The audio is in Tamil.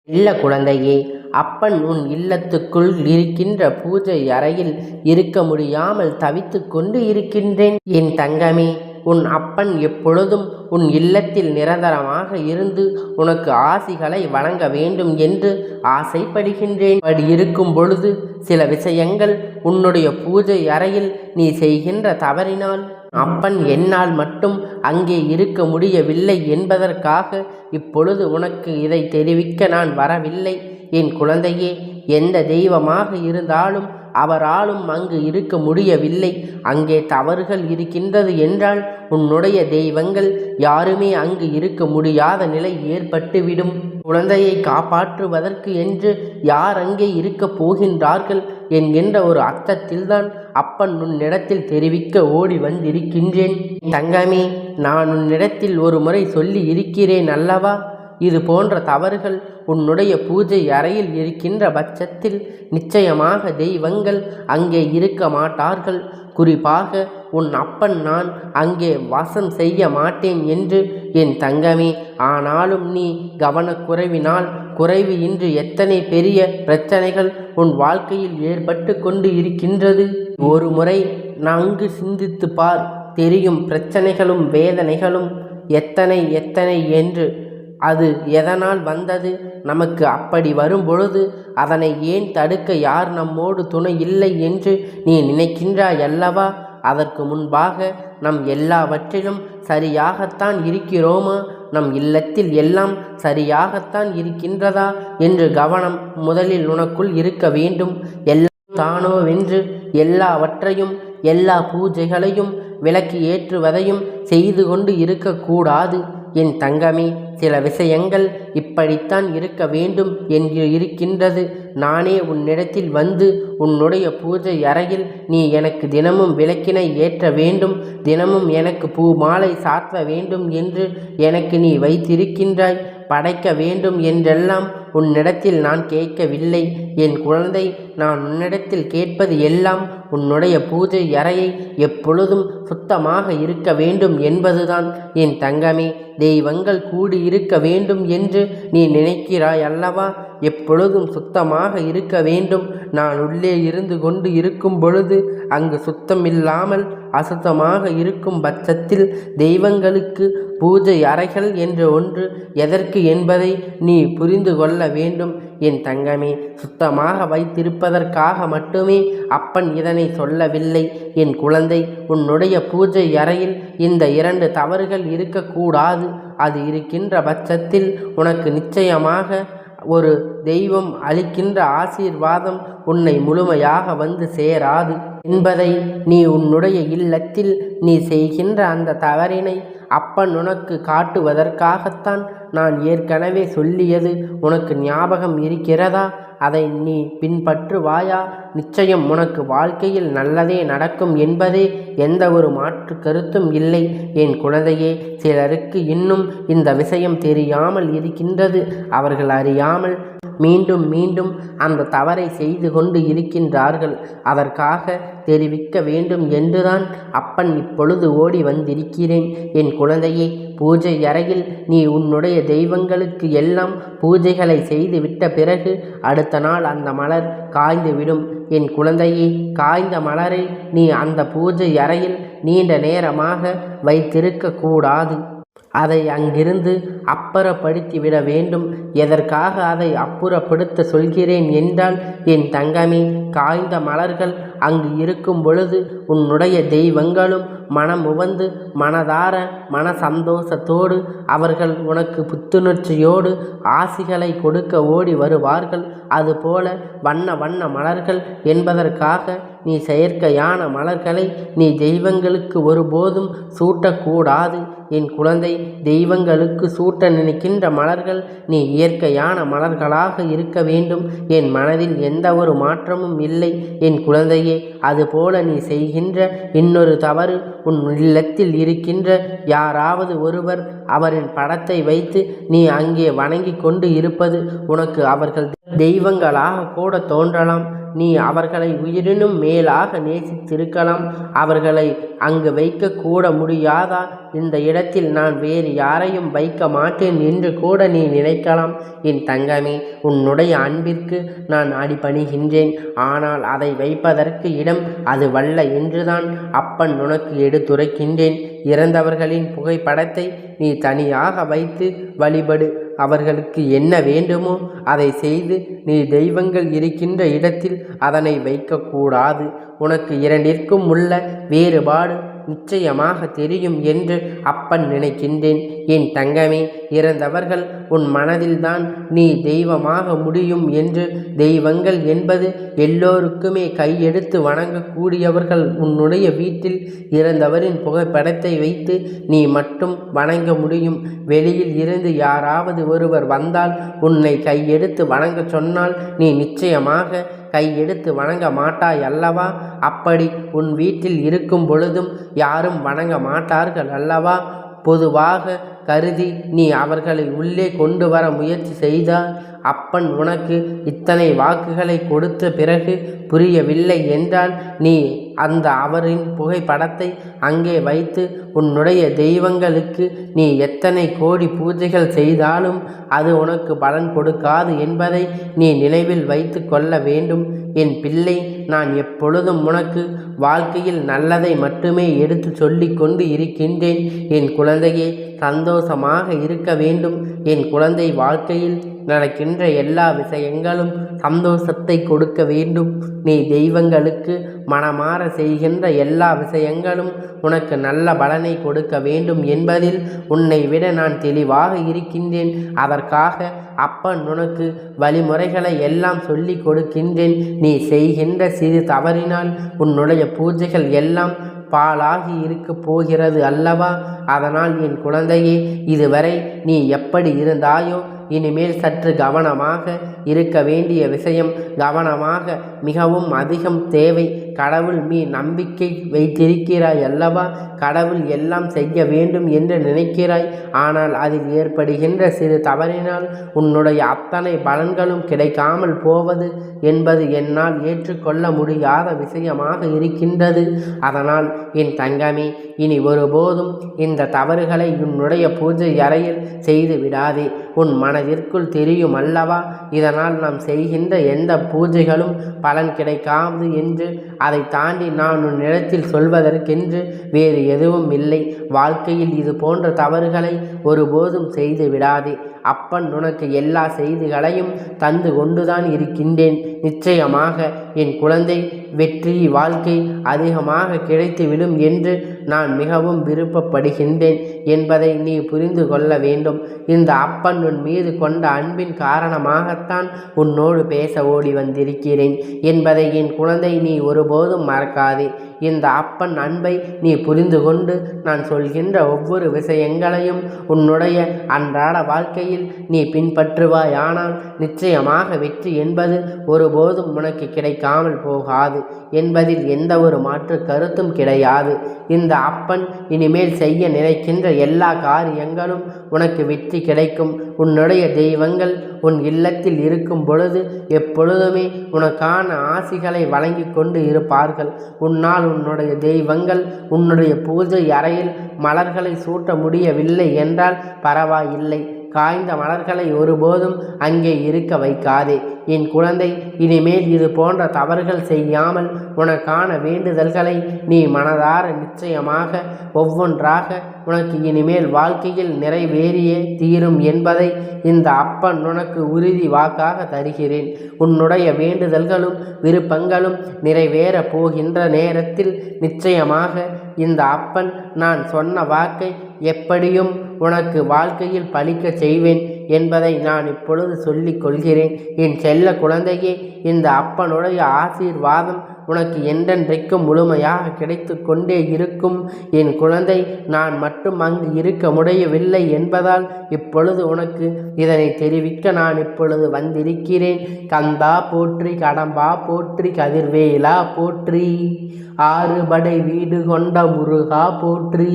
இல்ல குழந்தையே, அப்பன் உன் இல்லத்துக்குள் இருக்கின்ற பூஜை அறையில் இருக்க முடியாமல் தவித்து கொண்டு இருக்கின்றேன். என் தங்கமே, உன் அப்பன் எப்பொழுதும் உன் இல்லத்தில் நிரந்தரமாக இருந்து உனக்கு ஆசிகளை வழங்க வேண்டும் என்று ஆசைப்படுகின்றேன். அப்படி இருக்கும் பொழுது சில விஷயங்கள் உன்னுடைய பூஜை அறையில் நீ செய்கின்ற தவறினால் அப்பன் என்னால் மட்டும் அங்கே இருக்க முடியவில்லை என்பதற்காக இப்பொழுது உனக்கு இதை தெரிவிக்க நான் வரவில்லை. என் குழந்தையே, எந்த தெய்வமாக இருந்தாலும் அவராலும் அங்கு இருக்க முடியவில்லை, அங்கே தவறுகள் இருக்கின்றது என்றால் உன்னுடைய தெய்வங்கள் யாருமே அங்கு இருக்க முடியாத நிலை ஏற்பட்டுவிடும். குழந்தையை காப்பாற்றுவதற்கு என்று யார் அங்கே இருக்கப் போகின்றார்கள் என்கின்ற ஒரு அர்த்தத்தில்தான் அப்பன் உன்னிடத்தில் தெரிவிக்க ஓடி வந்திருக்கின்றேன். தங்கமே, நான் உன்னிடத்தில் ஒரு முறை சொல்லி இருக்கிறேன் அல்லவா? இது போன்ற தவறுகள் உன்னுடைய பூஜை அறையில் இருக்கின்ற பட்சத்தில் நிச்சயமாக தெய்வங்கள் அங்கே இருக்க மாட்டார்கள். குறிப்பாக உன் அப்பன் நான் அங்கே வாசம் செய்ய மாட்டேன் என்று. என் தங்கமே, ஆனாலும் நீ கவனக்குறைவினால் குறைவு இன்று எத்தனை பெரிய பிரச்சனைகள் உன் வாழ்க்கையில் ஏற்பட்டு கொண்டு இருக்கின்றது. ஒரு முறை நன்கு சிந்தித்து பார், தெரியும் பிரச்சனைகளும் வேதனைகளும் எத்தனை எத்தனை என்று. அது எதனால் வந்தது? நமக்கு அப்படி வரும் பொழுது அதனை ஏன் தடுக்க யார் நம்மோடு துணை இல்லை என்று நீ நினைக்கின்றாய் அல்லவா? அதற்கு முன்பாக நம் எல்லாவற்றிலும் சரியாகத்தான் இருக்கிறோமா? நம் இல்லத்தில் எல்லாம் சரியாகத்தான் இருக்கின்றதா என்று கவனம் முதலில் உனக்குள் இருக்க வேண்டும். எல்லாம் தானோவென்று எல்லாவற்றையும் எல்லா பூஜைகளையும் விளக்கு ஏற்றுவதையும் செய்து கொண்டு இருக்கக்கூடாது. என் தங்கமே, சில விஷயங்கள் இப்படித்தான் இருக்க வேண்டும் என்று இருக்கின்றது. நானே உன்னிடத்தில் வந்து உன்னுடைய பூஜை அறையில் நீ எனக்கு தினமும் விளக்கினை ஏற்ற வேண்டும், தினமும் எனக்கு பூ மாலை சாற்ற வேண்டும் என்று எனக்கு நீ வைத்திருக்கின்றாய். படைக்க வேண்டும் என்றெல்லாம் உன்னிடத்தில் நான் கேட்கவில்லை. என் குழந்தை, நான் உன்னிடத்தில் கேட்பது எல்லாம் உன்னுடைய பூஜை அறையை எப்பொழுதும் சுத்தமாக இருக்க வேண்டும் என்பதுதான். என் தங்கமே, தெய்வங்கள் கூடி இருக்க வேண்டும் என்று நீ நினைக்கிறாய் அல்லவா? எப்பொழுதும் சுத்தமாக இருக்க வேண்டும். நான் உள்ளே இருந்து கொண்டு இருக்கும் பொழுது அங்கு சுத்தமில்லாமல் அசுத்தமாக இருக்கும் பட்சத்தில் தெய்வங்களுக்கு பூஜை அறைகள் என்று ஒன்று எதற்கு என்பதை நீ புரிந்து கொள்ள வேண்டும். என் தங்கமே, சுத்தமாக வைத்திருப்பதற்காக மட்டுமே அப்பன் இதனை சொல்லவில்லை. என் குழந்தை, உன்னுடைய பூஜை அறையில் இந்த 2 தவறுகள் இருக்கக்கூடாது. அது இருக்கின்ற பட்சத்தில் உனக்கு நிச்சயமாக ஒரு தெய்வம் அளிக்கின்ற ஆசீர்வாதம் உன்னை முழுமையாக வந்து சேராது என்பதை நீ உன்னுடைய இல்லத்தில் நீ செய்கின்ற அந்த தவறினை அப்பன் உனக்கு காட்டுவதற்காகத்தான் நான் ஏற்கனவே சொல்லியது உனக்கு ஞாபகம் இருக்கிறதா? அதை நீ பின்பற்றுவாயா? நிச்சயம் உனக்கு வாழ்க்கையில் நல்லதே நடக்கும் என்பதே எந்த ஒரு மாற்று கருத்தும் இல்லை. என் குழந்தையே, சிலருக்கு இன்னும் இந்த விஷயம் தெரியாமல் இருக்கின்றது. அவர்கள் அறியாமல் மீண்டும் மீண்டும் அந்த தவறை செய்து கொண்டு இருக்கின்றார்கள். அதற்காக தெரிவிக்க வேண்டும் என்றுதான் அப்பன் இப்பொழுது ஓடி வந்திருக்கிறேன். என் குழந்தையே, பூஜை அறையில் நீ உன்னுடைய தெய்வங்களுக்கு எல்லாம் பூஜைகளை செய்து விட்ட பிறகு அடுத்த நாள் அந்த மலர் காய்ந்துவிடும். என் குழந்தையே, காய்ந்த மலரை நீ அந்த பூஜை அறையில் நீண்ட நேரமாக வைத்திருக்க கூடாது. அதை அங்கிருந்து அப்புறப்படுத்திவிட வேண்டும். எதற்காக அதை அப்புறப்படுத்த சொல்கிறேன் என்றால், என் தங்கமே, காய்ந்த மலர்கள் அங்கு இருக்கும் பொழுது உன்னுடைய தெய்வங்களும் மனமுவந்து மனதார மன சந்தோஷத்தோடு அவர்கள் உனக்கு புத்துணர்ச்சியோடு ஆசிகளை கொடுக்க ஓடி வருவார்கள். அதுபோல வண்ண வண்ண மலர்கள் என்பதற்காக நீ செயற்கையான மலர்களை நீ தெய்வங்களுக்கு ஒருபோதும் சூட்டக்கூடாது. என் குழந்தை, தெய்வங்களுக்கு சூட்ட நினைக்கின்ற மலர்கள் நீ இயற்கையான மலர்களாக இருக்க வேண்டும். என் மனதில் எந்த ஒரு மாற்றமும் இல்லை. என் குழந்தையே, அதுபோல நீ செய்கின்ற இன்னொரு தவறு, உன் இல்லத்தில் இருக்கின்ற யாராவது ஒருவர் அவரின் படத்தை வைத்து நீ அங்கே வணங்கி கொண்டு இருப்பது. உனக்கு அவர்கள் தெய்வங்களாக கூட தோன்றலாம். நீ அவர்களை உயிரினும் மேலாக நேசித்திருக்கலாம். அவர்களை அங்கு வைக்க கூட முடியாதா? இந்த இடத்தில் நான் வேறு யாரையும் வைக்க மாட்டேன் என்று கூட நீ நினைக்கலாம். என் தங்கமே, உன்னுடைய அன்பிற்கு நான் அடிபணிகின்றேன். ஆனால் அதை வைப்பதற்கு இடம் அது வல்ல என்றுதான் அப்பன் உனக்கு எடுத்துரைக்கின்றேன். இறந்தவர்களின் புகைப்படத்தை நீ தனியாக வைத்து வழிபடு. அவர்களுக்கு என்ன வேண்டுமோ அதை செய்து நீ தெய்வங்கள் இருக்கின்ற இடத்தில் அதனை வைக்கக்கூடாது. உனக்கு இரண்டிற்கும் உள்ள வேறுபாடு நிச்சயமாக தெரியும் என்று அப்பன் நினைக்கின்றேன். என் தங்கமே, இறந்தவர்கள் உன் மனதில்தான் நீ தெய்வமாக முடியும் என்று. தெய்வங்கள் என்பது எல்லோருக்குமே கையெடுத்து வணங்கக்கூடியவர்கள். உன்னுடைய வீட்டில் இறந்தவரின் புகைப்படத்தை வைத்து நீ மட்டும் வணங்க முடியும். வெளியில் இருந்து யாராவது ஒருவர் வந்தால் உன்னை கையெடுத்து வணங்க சொன்னால் நீ நிச்சயமாக கையெடுத்து வணங்க மாட்டாய் அல்லவா? அப்படி உன் வீட்டில் இருக்கும் பொழுதும் யாரும் வணங்க மாட்டார்கள் அல்லவா? பொதுவாக கருதி நீ அவர்களை உள்ளே கொண்டு வர முயற்சி செய்தால் அப்பன் உனக்கு இத்தனை வாக்குகளை கொடுத்த பிறகு புரியவில்லை என்றால் நீ அந்த அவரின் புகைப்படத்தை அங்கே வைத்து உன்னுடைய தெய்வங்களுக்கு நீ எத்தனை கோடி பூஜைகள் செய்தாலும் அது உனக்கு பலன் கொடுக்காது என்பதை நீ நினைவில் வைத்து கொள்ள வேண்டும். என் பிள்ளை, நான் எப்பொழுதும் உனக்கு வாழ்க்கையில் நல்லதை மட்டுமே எடுத்து சொல்லி கொண்டு இருக்கின்றேன். என் குழந்தையே, சந்தோஷமாக இருக்க வேண்டும். என் குழந்தை, வாழ்க்கையில் நடக்கின்ற எல்லா விஷயங்களும் சந்தோஷத்தை கொடுக்க வேண்டும். நீ தெய்வங்களுக்கு மனமாற செய்கின்ற எல்லா விஷயங்களும் உனக்கு நல்ல பலனை கொடுக்க வேண்டும் என்பதில் உன்னை விட நான் தெளிவாக இருக்கின்றேன். அதற்காக அப்பன் உனக்கு வழிமுறைகளை எல்லாம் சொல்லி கொடுக்கின்றேன். நீ செய்கின்ற சிறு தவறினால் உன்னுடைய பூஜைகள் எல்லாம் பாழாகி இருக்க போகிறது அல்லவா? அதனால் என் குழந்தையே, இதுவரை நீ எப்படி இருந்தாயோ இனிமேல் சற்று கவனமாக இருக்க வேண்டிய விஷயம். கவனமாக மிகவும் அதிகம் தேவை. கடவுள் மீ நம்பிக்கை வைத்திருக்கிறாய் அல்லவா? கடவுள் எல்லாம் செய்ய வேண்டும் என்று நினைக்கிறாய். ஆனால் அதில் ஏற்படுகின்ற சிறு தவறினால் உன்னுடைய அத்தனை பலன்களும் கிடைக்காமல் போவது என்பது என்னால் ஏற்றுக்கொள்ள முடியாத விஷயமாக இருக்கின்றது. அதனால் என் தங்கமே, இனி ஒருபோதும் இந்த தவறுகளை உன்னுடைய பூஜை அறையில் செய்து விடாதே. உன் மனதிற்குள் தெரியும் அல்லவா, இதனால் நாம் செய்கின்ற எந்த பூஜைகளும் பலன் கிடைக்காது என்று. அதை தாண்டி நான் உன்னிடத்தில் சொல்வதற்கென்று வேறு எதுவும் இல்லை. வாழ்க்கையில் இது போன்ற தவறுகளை ஒருபோதும் செய்து விடாதே. அப்பன் உனக்கு எல்லா செய்திகளையும் தந்து கொண்டுதான் இருக்கின்றேன். நிச்சயமாக என் குழந்தை, வெற்றி வாழ்க்கை அதிகமாக கிடைத்துவிடும் என்று நான் மிகவும் விருப்பப்படுகின்றேன் என்பதை நீ புரிந்து கொள்ள வேண்டும். இந்த அப்பன் உன் மீது கொண்ட அன்பின் காரணமாகத்தான் உன்னோடு பேச ஓடி வந்திருக்கிறேன் என்பதை என் குழந்தை நீ ஒருபோதும் மறக்காதே. இந்த அப்பன் அன்பை நீ புரிந்து கொண்டு நான் சொல்கின்ற ஒவ்வொரு விஷயங்களையும் உன்னுடைய அன்றாட வாழ்க்கையில் நீ பின்பற்றுவாயானால் நிச்சயமாக வெற்றி என்பது ஒருபோதும் உனக்கு கிடைக்காமல் போகாது என்பதில் எந்த ஒரு மாற்று கருத்தும் கிடையாது. இந்த அப்பன் இனிமேல் செய்ய நினைக்கின்ற எல்லா காரியங்களும் உனக்கு வெற்றி கிடைக்கும். உன்னுடைய தெய்வங்கள் உன் இல்லத்தில் இருக்கும் பொழுது எப்பொழுதுமே உனக்கான ஆசிகளை வழங்கி கொண்டு இருப்பார்கள். உன்னால் உன்னுடைய தெய்வங்கள் உன்னுடைய பூஜை அறையில் மலர்களை சூட்ட முடியவில்லை என்றால் பரவாயில்லை. காய்ந்த மலர்களை ஒருபோதும் அங்கே இருக்க வைக்காதே. என் குழந்தை, இனிமேல் இது போன்ற தவறுகள் செய்யாமல் உனக்கான வேண்டுதல்களை நீ மனதார நிச்சயமாக ஒவ்வொன்றாக உனக்கு இனிமேல் வாழ்க்கையில் நிறைவேறியே தீரும் என்பதை இந்த அப்பன் உனக்கு உறுதி வாக்காக தருகிறேன். உன்னுடைய வேண்டுதல்களும் விருப்பங்களும் நிறைவேற போகின்ற நேரத்தில் நிச்சயமாக இந்த அப்பன் நான் சொன்ன வாக்கை எப்படியும் உனக்கு வாழ்க்கையில் பலிக்க செய்வேன் என்பதை நான் இப்பொழுது சொல்லிக் கொள்கிறேன். என் செல்ல குழந்தையே, இந்த அப்பனுடைய ஆசீர்வாதம் உனக்கு என்றென்றைக்கும் முழுமையாக கிடைத்து கொண்டே இருக்கும். என் குழந்தை, நான் மட்டும் அங்கு இருக்க முடியவில்லை என்பதால் இப்பொழுது உனக்கு இதனை தெரிவிக்க நான் இப்பொழுது வந்திருக்கிறேன். கந்தா போற்றி, கடம்பா போற்றி, கதிர்வேலா போற்றி, ஆறுபடை வீடு கொண்ட முருகா போற்றி.